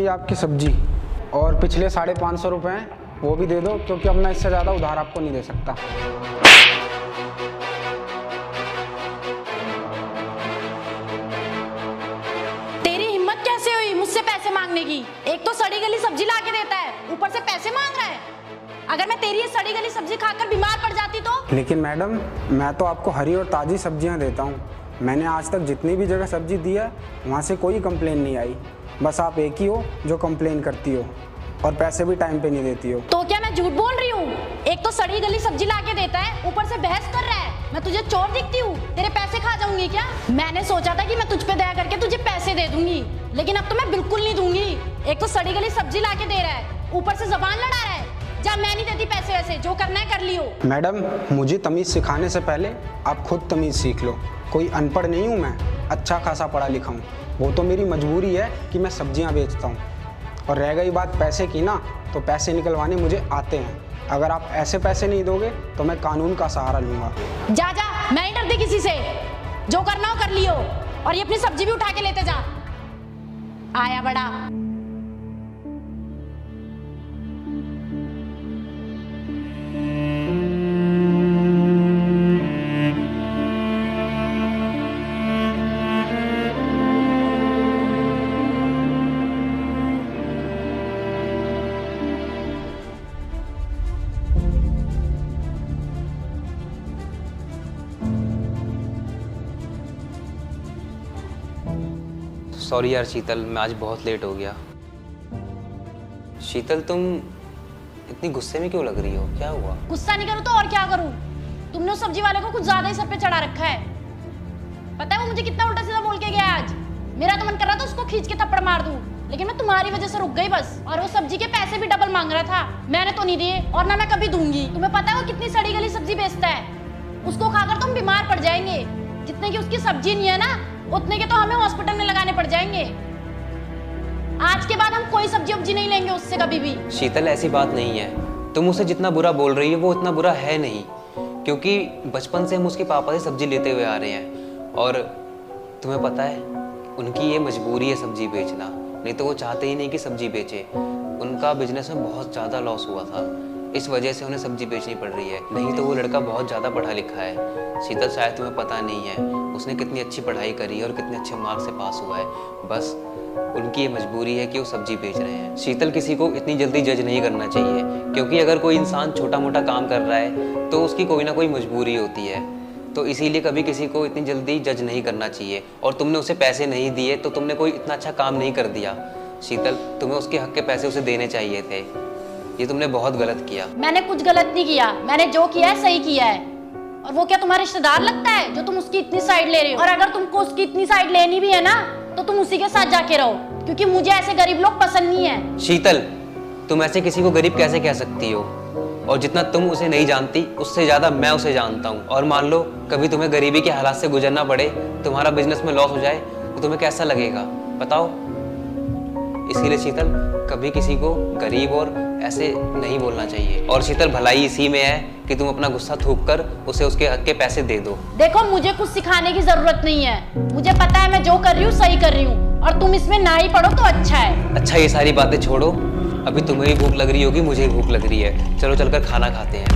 ये आपकी सब्जी, और पिछले 550 रुपये हैं वो भी दे दो, क्योंकि अब मैं इससे ज़्यादा उधार आपको नहीं दे सकता। तेरी हिम्मत कैसे हुई मुझसे पैसे मांगने की? एक तो सड़ी गली सब्जी ला के देता है, ऊपर से पैसे मांग रहा है। अगर मैं तेरी ये सड़ी गली सब्जी खाकर बीमार पड़ जाती तो? लेकिन मैडम, मैं तो आपको हरी और ताज़ी सब्जियां देता हूं। मैंने आज तक जितनी भी जगह सब्जी दी है वहां से कोई कंप्लेन नहीं आई। बस आप एक ही हो जो कंप्लेन करती हो और पैसे भी टाइम पे नहीं देती हो। तो क्या मैं झूठ बोल रही हूँ? एक तो सड़ी गली सब्जी ला के देता है, ऊपर से बहस कर रहा है। मैं तुझे चोर दिखती हूँ? तेरे पैसे खा जाऊंगी क्या? मैंने सोचा था कि मैं तुझ पे दया करके तुझे पैसे दे दूंगी, लेकिन अब तो मैं बिल्कुल नहीं दूंगी। एक तो सड़ी गली सब्जी ला के दे रहा है, ऊपर से जबान लड़ा रहा है। जा, मैं नहीं देती पैसे वैसे, जो करना है कर लियो। मैडम, मुझे तमीज़ सिखाने से पहले आप खुद तमीज़ सीख लो। कोई अनपढ़ नहीं हूँ मैं, अच्छा खासा पढ़ा लिखा हूँ। वो तो मेरी मजबूरी है कि मैं सब्जियाँ बेचता हूँ। और रह गई बात पैसे की ना, तो पैसे निकलवाने मुझे आते हैं। अगर आप ऐसे पैसे नहीं दोगे तो मैं कानून का सहारा लूँगा। जा जा, मैं नहीं डरती किसी से, जो करना हो कर लियो। और ये अपनी सब्जी भी उठा के लेते जा। आया बड़ा। सॉरी यार शीतल, मैं आज बहुत लेट हो गया। शीतल, तुम इतनी गुस्से में क्यों लग रही हो? क्या हुआ? गुस्सा नहीं करूँ तो और क्या करूँ? तुमने उस सब्जी वाले को कुछ ज्यादा ही सर पे चढ़ा रखा है। पता है वो मुझे कितना उल्टा सीधा बोल के गया आज। मेरा तो मन कर रहा था उसको खींच के थप्पड़ मार दूं, लेकिन मैं तुम्हारी वजह से रुक गई बस। और वो सब्जी के पैसे भी डबल मांग रहा था, मैंने तो नहीं दिए और ना मैं कभी दूंगी। तुम्हें पता है वो कितनी सड़ी गली सब्जी बेचता है? उसको खाकर तुम बीमार पड़ जाएंगे। जितने की उसकी सब्जी नहीं है ना, उतने के तो हमें हॉस्पिटल में लगाने पड़ जाएंगे। आज के बाद हम कोई सब्जी वब्जी नहीं लेंगे उससे कभी भी। शीतल, ऐसी बात नहीं है। तुम उसे जितना बुरा बोल रही हो वो उतना बुरा है नहीं, क्योंकि बचपन से हम उसके पापा से सब्जी लेते हुए आ रहे हैं। और तुम्हें पता है उनकी ये मजबूरी है सब्जी बेचना, नहीं तो वो चाहते ही नहीं कि सब्जी बेचे। उनका बिजनेस में बहुत ज़्यादा लॉस हुआ था, इस वजह से उन्हें सब्जी बेचनी पड़ रही है। नहीं तो वो लड़का बहुत ज़्यादा पढ़ा लिखा है। शीतल, शायद तुम्हें पता नहीं है उसने कितनी अच्छी पढ़ाई करी है और कितने अच्छे मार्क्स से पास हुआ है। बस उनकी ये मजबूरी है कि वो सब्जी बेच रहे हैं। शीतल, किसी को इतनी जल्दी जज नहीं करना चाहिए, क्योंकि अगर कोई इंसान छोटा मोटा काम कर रहा है तो उसकी कोई ना कोई मजबूरी होती है। तो इसीलिए कभी किसी को इतनी जल्दी जज नहीं करना चाहिए। और तुमने उसे पैसे नहीं दिए तो तुमने कोई इतना अच्छा काम नहीं कर दिया। शीतल, तुम्हें उसके हक के पैसे उसे देने चाहिए थे। ये तुमने बहुत गलत किया। मैंने कुछ गलत नहीं किया, मैंने जो किया है सही किया है। और वो क्या तुम्हारा रिश्तेदार लगता है जो तुम उसकी इतनी साइड ले रहे हो? और अगर तुमको उसकी इतनी साइड लेनी भी है ना, तो तुम उसी के साथ जाके रहो, क्योंकि मुझे ऐसे गरीब लोग पसंद नहीं है। शीतल, तुम ऐसे किसी को गरीब कैसे कह सकती हो? और जितना तुम उसे नहीं जानती उससे ज्यादा मैं उसे जानता हूँ। और मान लो कभी तुम्हें गरीबी के हालात से गुजरना पड़े, तुम्हारा बिजनेस में लॉस हो जाए, तो तुम्हें कैसा लगेगा बताओ? इसीलिए शीतल, कभी किसी को गरीब और ऐसे नहीं बोलना चाहिए। और शीतल, भलाई इसी में है कि तुम अपना गुस्सा थूक कर उसे उसके हक के पैसे दे दो। देखो, मुझे कुछ सिखाने की जरूरत नहीं है। मुझे पता है मैं जो कर रही हूँ सही कर रही हूँ, और तुम इसमें ना ही पढ़ो तो अच्छा है। अच्छा, ये सारी बातें छोड़ो, अभी तुम्हें भी भूख लग रही होगी, मुझे भी भूख लग रही है। चलो चलकर खाना खाते हैं।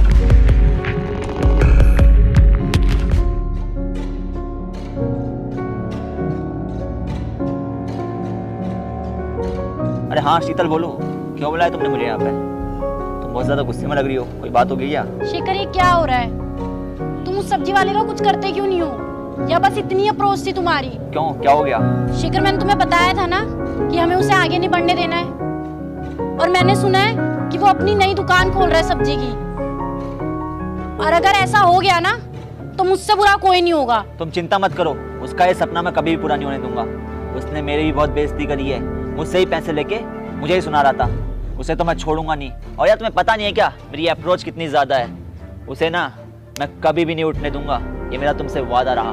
अरे हाँ शीतल, बोलो, क्यों बुलाया तुमने मुझे यहाँ पे? तुम बहुत ज्यादा गुस्से में लग रही हो, कोई बात हो गई क्या? शेखर, ये क्या हो रहा है? तुम उस सब्जी वाले का कुछ करते क्यों नहीं हो? या बस इतनी अप्रोच थी तुम्हारी? क्यों, क्या हो गया? शेखर, मैंने तुम्हें बताया था ना कि हमें उसे आगे नहीं बढ़ने देना है। और मैंने सुना है कि वो अपनी नई दुकान खोल रहा है सब्जी की। और अगर ऐसा हो गया ना, तो मुझसे बुरा कोई नहीं होगा। तुम चिंता मत करो, उसका ये सपना मैं कभी भी पूरा नहीं होने दूंगा। उसने मेरी भी बहुत बेइज्जती करी है, मुझसे ही पैसे लेके मुझे ही सुना रहा था। उसे तो मैं छोड़ूंगा नहीं। और यार, तुम्हें पता नहीं है क्या मेरी अप्रोच कितनी ज्यादा है? उसे ना मैं कभी भी नहीं उठने दूंगा, ये मेरा तुमसे वादा रहा।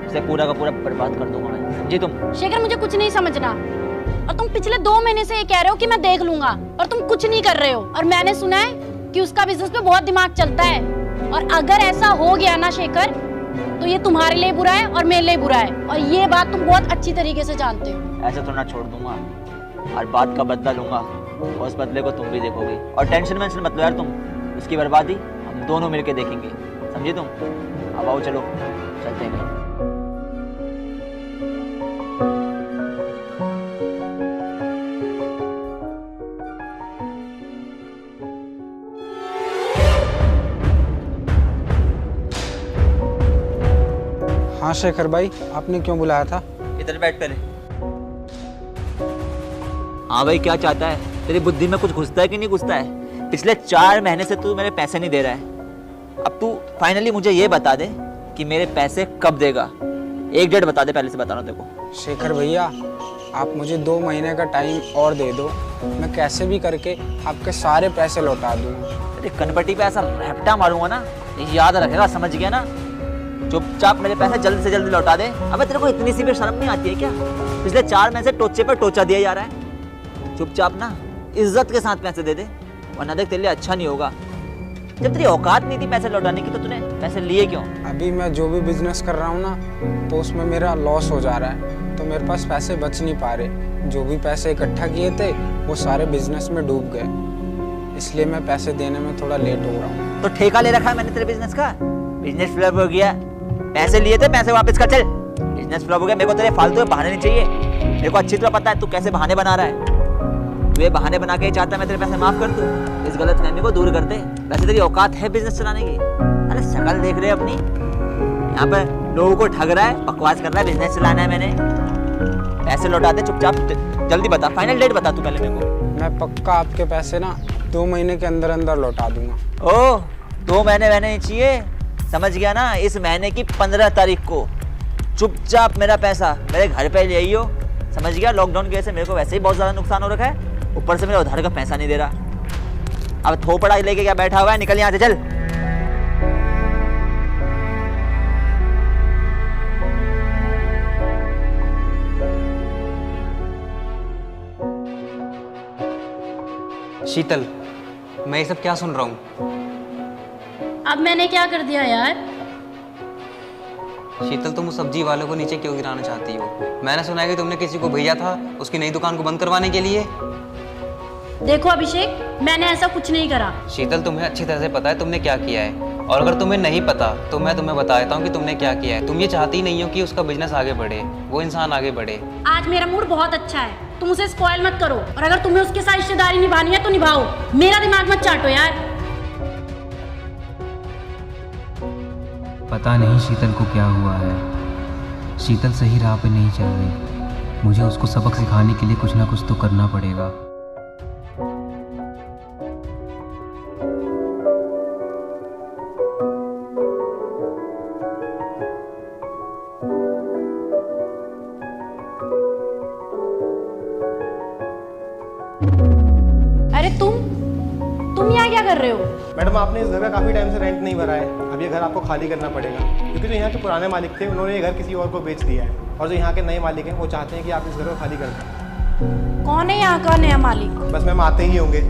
उसे पूरा का पूरा बर्बाद कर दूंगा मैं, समझी तुम? शेखर, मुझे कुछ नहीं समझना। और तुम पिछले 2 महीने से ये कह रहे हो कि मैं देख लूंगा, और तुम कुछ नहीं कर रहे हो। और मैंने सुना है कि उसका बिजनेस पे बहुत दिमाग चलता है। और अगर ऐसा हो गया ना शेखर, तो ये तुम्हारे लिए बुरा है और मेरे लिए बुरा है। और ये बात तुम बहुत अच्छी तरीके से जानते हो। ऐसे तो ना छोड़ दूंगा। और बात का बदला लूंगा, और उस बदले को तुम भी देखोगे। और टेंशन वेंशन मत लो यार तुम, उसकी बर्बादी हम दोनों मिलके देखेंगे, समझे तुम? अब आओ चलो चलते हैं। हाँ शेखर भाई, आपने क्यों बुलाया था? इधर बैठ पहले। हाँ भाई, क्या चाहता है? तेरी बुद्धि में कुछ घुसता है कि नहीं घुसता है? पिछले 4 महीने से तू मेरे पैसे नहीं दे रहा है। अब तू फाइनली मुझे ये बता दे कि मेरे पैसे कब देगा। एक डेट बता दे, पहले से बता रहा हूँ देखो। शेखर भैया, आप मुझे 2 महीने का टाइम और दे दो, मैं कैसे भी करके आपके सारे पैसे लौटा दूंगा। तेरे कनपट्टी पे ऐसा रैपटा मारूंगा ना, याद रखेगा, समझ गया ना? चुपचाप मेरे पैसे जल्द से जल्द लौटा दे। अबे तेरे को इतनी सी भी शर्म नहीं आती है क्या? पिछले 4 महीने से टोचे पर टोचा दिया जा रहा है। चुपचाप ना इज्जत के साथ पैसे दे दे, वरना देख तेरे लिए अच्छा नहीं होगा। जब तेरी औकात नहीं थी पैसे लौटाने की तो तूने पैसे लिए क्यों? अभी मैं जो भी बिजनेस कर रहा हूँ ना, तो उसमें मेरा लॉस हो जा रहा है, तो मेरे पास पैसे बच नहीं पा रहे। जो भी पैसे इकट्ठा किए थे वो सारे बिजनेस में डूब गए, इसलिए मैं पैसे देने में थोड़ा लेट हो रहा हूँ। तो ठेका ले रखा है मैंने तेरे बिजनेस का? बिजनेस फ्लॉप हो गया, पैसे लिए थे, पैसे वापस कर। चल, बिजनेस फ्लॉप हो गया। मेरे को तेरे फालतू के बहाने नहीं चाहिए। मेरे को अच्छी तरह पता है तू कैसे बहाने बना रहा है। तू ये बहाने बना के चाहता है मैं तेरे पैसे माफ कर दूं, इस गलत फहमी को दूर कर दे। वैसे तेरी औकात है बिजनेस चलाने की? अरे शक्ल देख रहे अपनी, यहाँ पर लोगों को ठग रहा है, बकवास कर रहा है, बिजनेस चलाना है मैंने। पैसे लौटा दे चुपचाप, जल्दी बता, फाइनल डेट बता तू पहले मेरे को। मैं पक्का आपके पैसे ना 2 महीने के अंदर अंदर लौटा दूंगा। ओह, 2 महीने वहने नहीं चाहिए, समझ गया ना? इस महीने की 15 तारीख को चुपचाप मेरा पैसा मेरे घर पे ले आइयो, समझ गया? लॉकडाउन की वजह से मेरे को वैसे ही बहुत ज़्यादा नुकसान हो रखा है, ऊपर से मेरा उधार का पैसा नहीं दे रहा। अब थोपड़ा लेके क्या बैठा हुआ है? निकल यहाँ से, चल। शीतल, मैं ये सब क्या सुन रहा हूँ? अब मैंने क्या कर दिया यार? शीतल, तुम उस सब्जी वालों को नीचे क्यों गिराना चाहती हो? मैंने सुना है कि तुमने किसी को भेजा था उसकी नई दुकान को बंद करवाने के लिए। देखो अभिषेक, मैंने ऐसा कुछ नहीं करा। शीतल, तुम्हें अच्छी तरह से पता है तुमने क्या किया है, और अगर तुम्हें नहीं पता तो मैं तुम्हें बता देता हूँ कि तुमने क्या किया है। तुम ये चाहती नहीं हो कि उसका बिजनेस आगे बढ़े, वो इंसान आगे बढ़े। आज मेरा मूड बहुत अच्छा है, तुम उसे स्पॉइल मत करो, और अगर तुम्हें उसके साथ रिश्तेदारी निभानी है तो निभाओ, मेरा दिमाग मत चाटो यार। पता नहीं शीतल को क्या हुआ है। शीतल सही राह पे नहीं चल रही। मुझे उसको सबक सिखाने के लिए कुछ ना कुछ तो करना पड़ेगा। अरे तुम यहाँ क्या कर रहे हो? मैडम, आपने इस घर का काफ़ी टाइम से रेंट नहीं भरा है। अब ये घर आपको खाली करना पड़ेगा, क्योंकि जो यहाँ के पुराने मालिक थे उन्होंने ये घर किसी और को बेच दिया है, और जो यहाँ के नए मालिक हैं वो चाहते हैं कि आप इस घर को खाली कर दें। कौन है यहाँ का नया मालिक? बस मैम आते ही होंगे।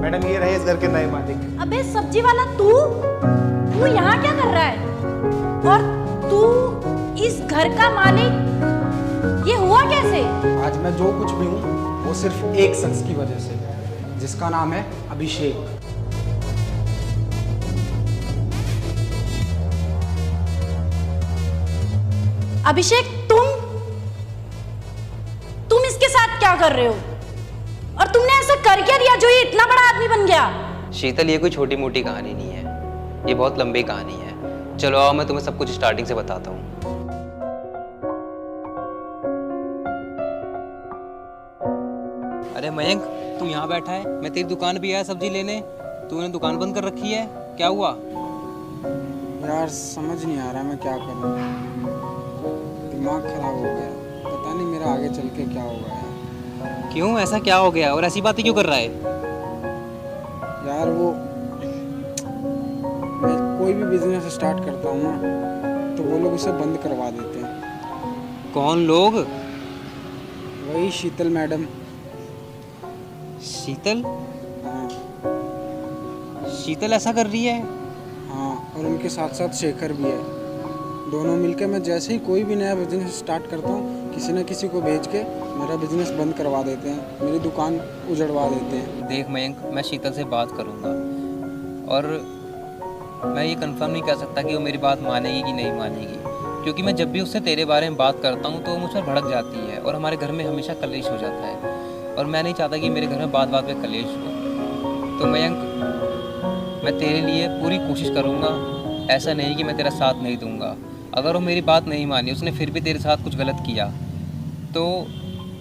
मैडम, ये रहे इस घर के नए मालिक। अबे सब्जी वाला तू यहाँ क्या कर रहा है? और तू इस घर का मालिक, ये हुआ कैसे? आज मैं जो कुछ भी हूँ वो सिर्फ एक शख्स की वजह से, जिसका नाम है अभिषेक। अभिषेक, तुम इसके साथ क्या कर रहे हो? और तुमने ऐसा कर क्या दिया जो ये इतना बड़ा आदमी बन गया? शीतल, ये कोई छोटी मोटी कहानी नहीं है, ये बहुत लंबी कहानी है। चलो आओ, मैं तुम्हें सब कुछ स्टार्टिंग से बताता हूँ। अरे मयंक, तू यहाँ बैठा है, मैं तेरी दुकान पे आया सब्जी लेने, तूने दुकान बंद कर रखी है, क्या हुआ? यार समझ नहीं आ रहा मैं क्या करूँ, दिमाग खराब हो गया, पता नहीं मेरा आगे चल के क्या होगा यार। क्यों, ऐसा क्या हो गया और ऐसी बातें क्यों कर रहा है? यार वो कोई भी बिजनेस स्टार्ट करता हूँ ना तो वो लोग उसे बंद करवा देते हैं। कौन लोग? वही शीतल मैडम। शीतल? हाँ शीतल ऐसा कर रही है? हाँ, और उनके साथ साथ शेखर भी है। दोनों मिलकर मैं जैसे ही कोई भी नया बिजनेस स्टार्ट करता हूँ किसी न किसी को भेज के मेरा बिजनेस बंद करवा देते हैं, मेरी दुकान उजड़वा देते हैं। देख मयंक, मैं शीतल से बात करूँगा और मैं ये कंफर्म नहीं कर सकता कि वो मेरी बात मानेगी कि नहीं मानेगी, क्योंकि मैं जब भी उससे तेरे बारे में बात करता हूँ तो वो मुझ पर भड़क जाती है और हमारे घर में हमेशा कलेश हो जाता है और मैं नहीं चाहता कि मेरे घर में बात बात पे कलेश हो। तो मयंक, मैं तेरे लिए पूरी कोशिश करूँगा, ऐसा नहीं कि मैं तेरा साथ नहीं दूँगा। अगर वो मेरी बात नहीं मानी, उसने फिर भी तेरे साथ कुछ गलत किया तो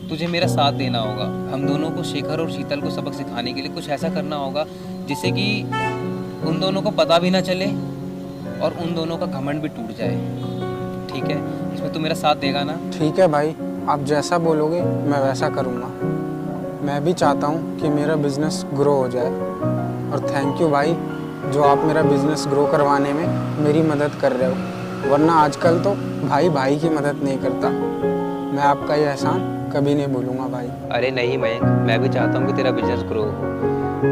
तुझे मेरा साथ देना होगा। हम दोनों को शेखर और शीतल को सबक सिखाने के लिए कुछ ऐसा करना होगा जिससे कि उन दोनों को पता भी ना चले और उन दोनों का घमंड भी टूट जाए। ठीक है? इसमें तू मेरा साथ देगा ना? ठीक है भाई, आप जैसा बोलोगे मैं वैसा करूँगा। मैं भी चाहता हूँ कि मेरा बिजनेस ग्रो हो जाए और थैंक यू भाई जो आप मेरा बिजनेस ग्रो करवाने में मेरी मदद कर रहे हो, वरना आजकल तो भाई भाई की मदद नहीं करता। मैं आपका ये एहसान कभी नहीं भूलूंगा भाई। अरे नहीं मयंक, मैं भी चाहता हूँ कि तेरा बिजनेस ग्रो हो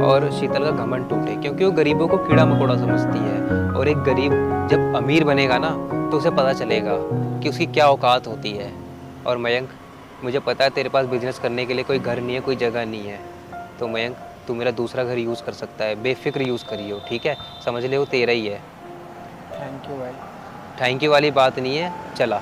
और शीतल का घमंड टूटे, क्योंकि वो गरीबों को कीड़ा मकोड़ा समझती है और एक गरीब जब अमीर बनेगा ना तो उसे पता चलेगा कि उसकी क्या औकात होती है। और मयंक, मुझे पता है तेरे पास बिजनेस करने के लिए कोई घर नहीं है, कोई जगह नहीं है, तो मयंक तू मेरा दूसरा घर यूज़ कर सकता है, बेफिक्र यूज़ करियो। ठीक है? समझ ले वो तेरा ही है। थैंक यू भाई। थैंक यू वाली बात नहीं है, चला।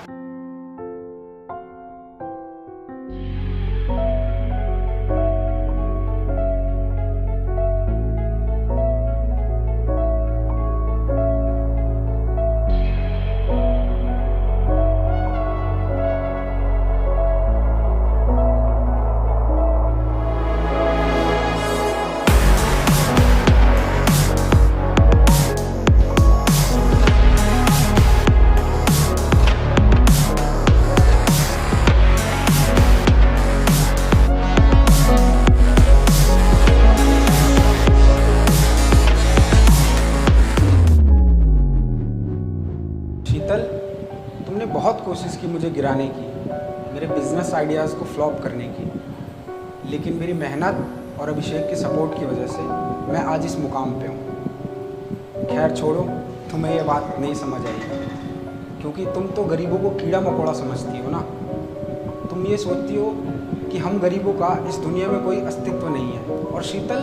शीतल, तुमने बहुत कोशिश की मुझे गिराने की, मेरे बिजनेस आइडियाज़ को फ्लॉप करने की, लेकिन मेरी मेहनत और अभिषेक के सपोर्ट की वजह से मैं आज इस मुकाम पे हूँ। खैर छोड़ो, तुम्हें ये बात नहीं समझ आई क्योंकि तुम तो गरीबों को कीड़ा मकोड़ा समझती हो ना। तुम ये सोचती हो कि हम गरीबों का इस दुनिया में कोई अस्तित्व नहीं है। और शीतल,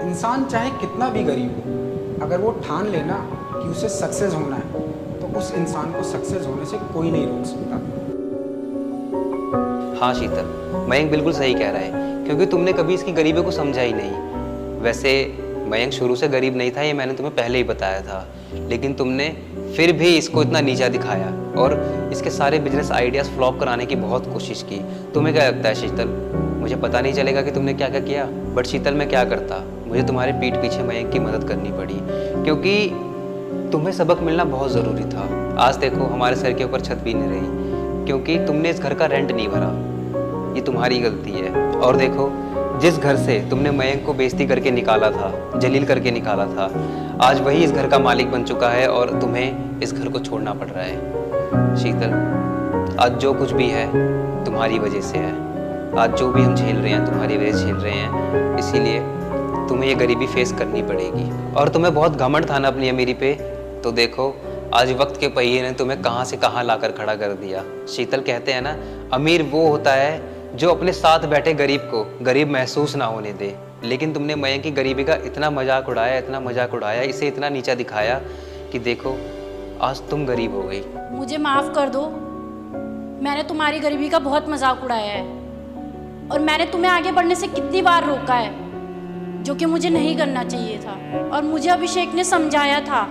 इंसान चाहे कितना भी गरीब हो, अगर वो ठान लेना कि उसे सक्सेस होना है तो उस इंसान को सक्सेस होने से कोई नहीं रोक सकता। हाँ शीतल, मयंक बिल्कुल सही कह रहा है, क्योंकि तुमने कभी इसकी गरीबी को समझा ही नहीं। वैसे मयंक शुरू से गरीब नहीं था, ये मैंने तुम्हें पहले ही बताया था, लेकिन तुमने फिर भी इसको इतना नीचा दिखाया और इसके सारे बिजनेस आइडियाज़ फ्लॉप कराने की बहुत कोशिश की। तुम्हें क्या लगता है शीतल, मुझे पता नहीं चलेगा कि तुमने क्या क्या किया? बट शीतल, मैं क्या करता, मुझे तुम्हारे पीठ पीछे मयंक की मदद करनी पड़ी, क्योंकि तुम्हें सबक मिलना बहुत ज़रूरी था। आज देखो हमारे सर के ऊपर छत भी नहीं रही, क्योंकि तुमने इस घर का रेंट नहीं भरा, ये तुम्हारी गलती है। और देखो, जिस घर से तुमने मयंक को बेइज्जती करके निकाला था, जलील करके निकाला था, आज वही इस घर का मालिक बन चुका है और तुम्हें इस घर को छोड़ना पड़ रहा है। शीतल, आज जो कुछ भी है तुम्हारी वजह से है, आज जो भी हम झेल रहे हैं तुम्हारी वजह से झेल रहे हैं, इसीलिए तुम्हें ये गरीबी फेस करनी पड़ेगी। और तुम्हें बहुत घमंड था ना अपनी अमीरी पे, तो देखो आज वक्त के पहिए ने तुम्हें कहाँ से कहाँ लाकर खड़ा कर दिया। शीतल, कहते हैं ना, अमीर वो होता है जो अपने साथ बैठे गरीब को गरीब महसूस ना होने दे। लेकिन तुमने मयंक की गरीबी का इतना मजाक उड़ाया, इतना मजाक उड़ाया, इसे इतना नीचा दिखाया कि देखो आज तुम गरीब हो गई। मुझे माफ़ कर दो, मैंने तुम्हारी गरीबी का बहुत मजाक उड़ाया है और मैंने तुम्हें आगे बढ़ने से कितनी बार रोका है, जो कि मुझे नहीं करना चाहिए था। और मुझे अभिषेक ने समझाया था,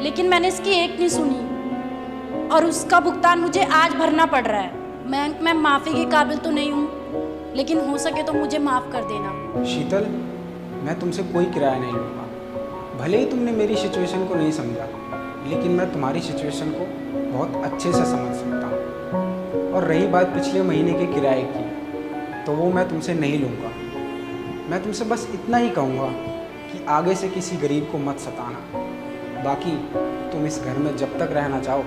लेकिन मैंने इसकी एक नहीं सुनी और उसका भुगतान मुझे आज भरना पड़ रहा है। मैं माफ़ी के काबिल तो नहीं हूँ, लेकिन हो सके तो मुझे माफ़ कर देना। शीतल, मैं तुमसे कोई किराया नहीं लूँगा। भले ही तुमने मेरी सिचुएशन को नहीं समझा, लेकिन मैं तुम्हारी सिचुएशन को बहुत अच्छे से समझ सकता हूँ। और रही बात पिछले महीने के किराए की, तो वो मैं तुमसे नहीं लूँगा। मैं तुमसे बस इतना ही कहूँगा कि आगे से किसी गरीब को मत सताना। बाकी तुम इस घर में जब तक रहना चाहो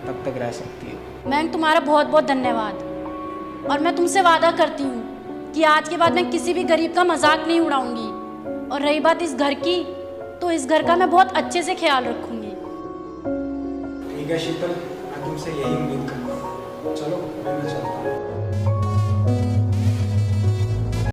तब तक रह सकती हो। मैंग, तुम्हारा बहुत बहुत धन्यवाद। और मैं तुमसे वादा करती हूँ कि आज के बाद मैं किसी भी गरीब का मजाक नहीं उड़ाऊंगी। और रही बात इस घर की, तो इस घर का मैं बहुत अच्छे से ख्याल रखूंगी। ठीक है शीतल, मैं तुमसे यही उम्मीद करता हूँ। चलो मैं चलता हूँ।